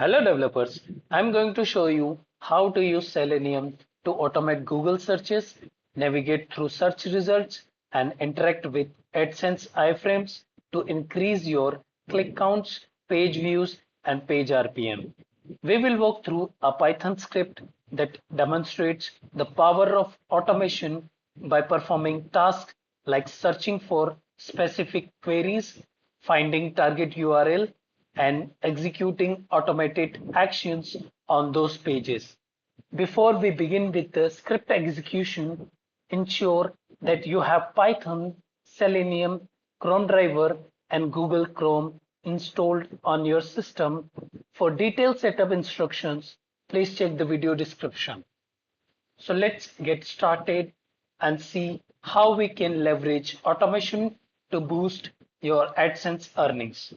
Hello developers, I'm going to show you how to use Selenium to automate Google searches, navigate through search results, and interact with AdSense iframes to increase your click counts, page views, and page RPM. We will walk through a Python script that demonstrates the power of automation by performing tasks like searching for specific queries, finding target URL, and executing automated actions on those pages. Before we begin with the script execution, ensure that you have Python, Selenium, Chrome driver, and Google Chrome installed on your system. For detailed setup instructions, please check the video description. So let's get started and see how we can leverage automation to boost your AdSense earnings.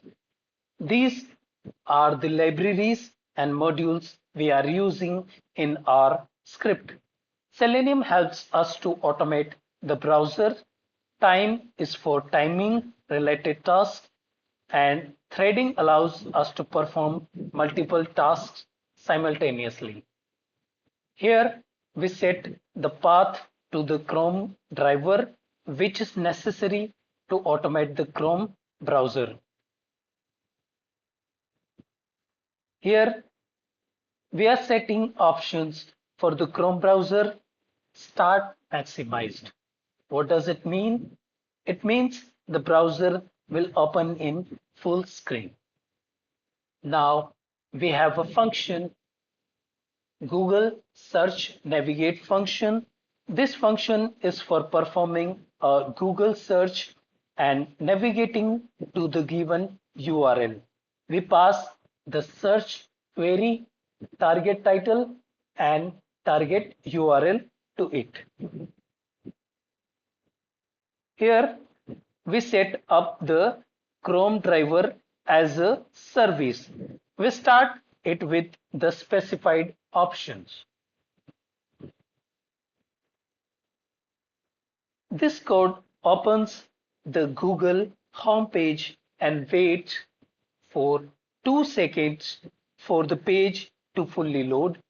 These are the libraries and modules we are using in our script. Selenium helps us to automate the browser. Time is for timing related tasks, and threading allows us to perform multiple tasks simultaneously. Here we set the path to the Chrome driver, which is necessary to automate the Chrome browser. Here we are setting options for the Chrome browser. Start maximized. What does it mean? It means the browser will open in full screen. Now we have a function, Google Search Navigate function. This function is for performing a Google search and navigating to the given URL. We pass the search query, target title, and target URL to it. Here we set up the Chrome driver as a service. We start it with the specified options. This code opens the Google homepage and waits for 2 seconds for the page to fully load.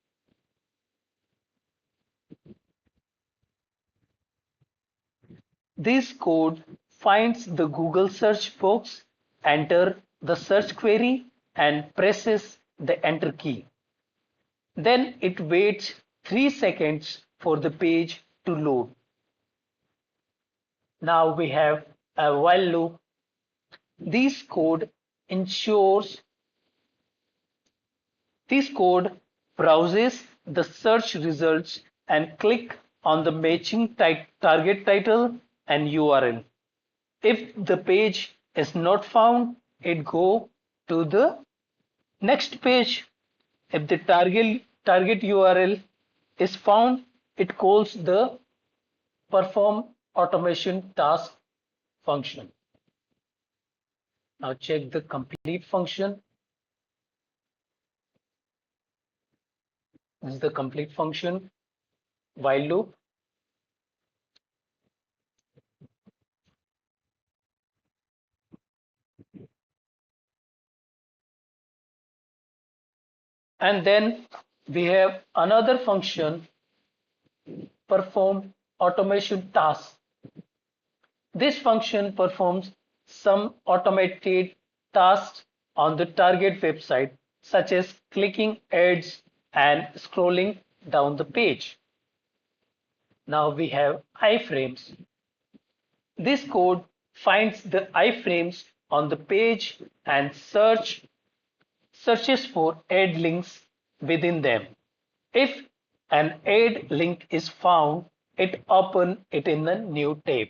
This code finds the Google search box, enter the search query, and presses the enter key. Then it waits 3 seconds for the page to load. Now we have a while loop. This code browses the search results and click on the matching target title and URL. If the page is not found, it go to the next page. If the target URL is found, it calls the perform automation task function. Now check the complete function. This is the complete function, while loop. And then we have another function, perform automation task. This function performs some automated tasks on the target website, such as clicking ads and scrolling down the page. Now we have iframes. This code finds the iframes on the page and searches for ad links within them. If an ad link is found, it opens it in a new tab.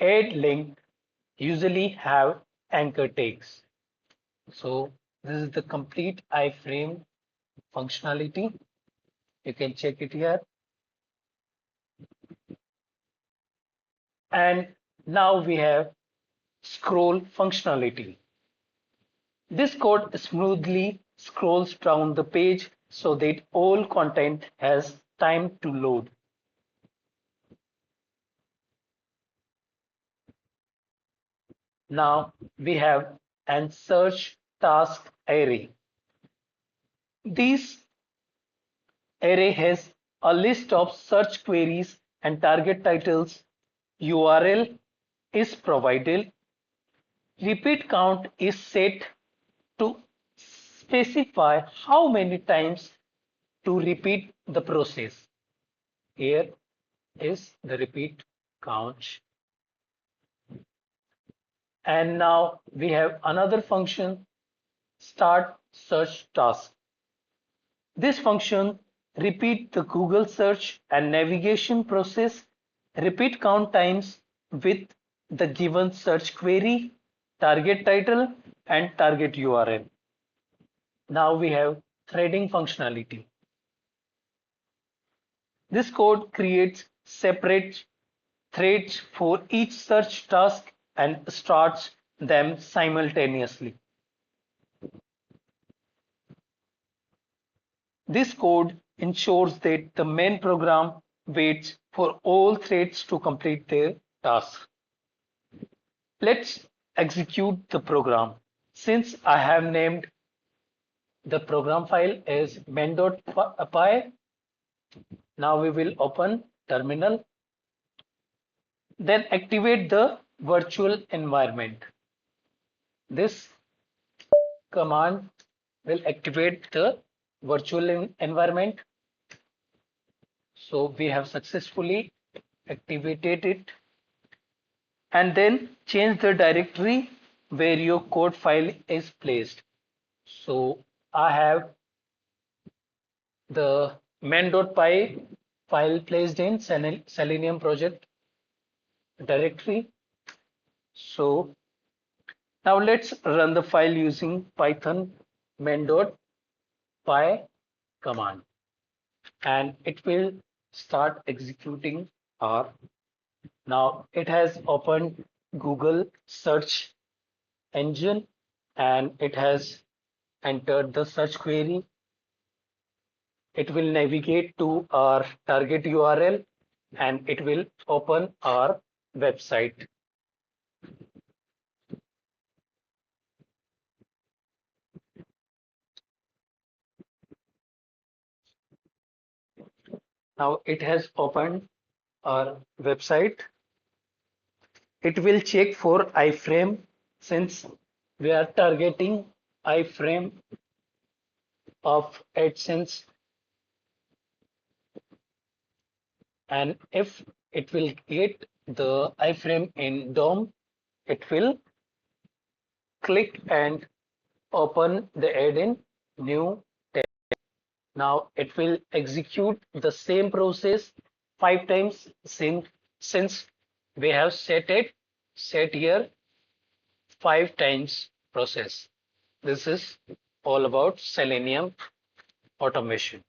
Ad link usually have anchor tags. So this is the complete iframe functionality. You can check it here. And now we have scroll functionality. This code smoothly scrolls down the page so that all content has time to load. Now we have an search task array. This array has a list of search queries and target titles. URL is provided. Repeat count is set to specify how many times to repeat the process. Here is the repeat count. And now we have another function, start search task. This function repeat the Google search and navigation process repeat count times with the given search query, target title, and target URL. Now we have threading functionality. This code creates separate threads for each search task and starts them simultaneously. This code ensures that the main program waits for all threads to complete their task. Let's execute the program. Since I have named the program file as main.py, now we will open terminal, then activate the virtual environment. This command will activate the virtual environment. So we have successfully activated it, and then change the directory where your code file is placed. So I have the main.py file placed in Selenium project directory. So now let's run the file using Python main.py command, and it will start executing R. Now it has opened Google search engine and it has entered the search query. It will navigate to our target URL and it will open our website. Now it has opened our website. It will check for iframe since we are targeting iframe of AdSense, and if it will get the iframe in DOM, it will click and open the add in new tab. Now it will execute the same process 5 times since we have set here 5 times process. This is all about Selenium automation.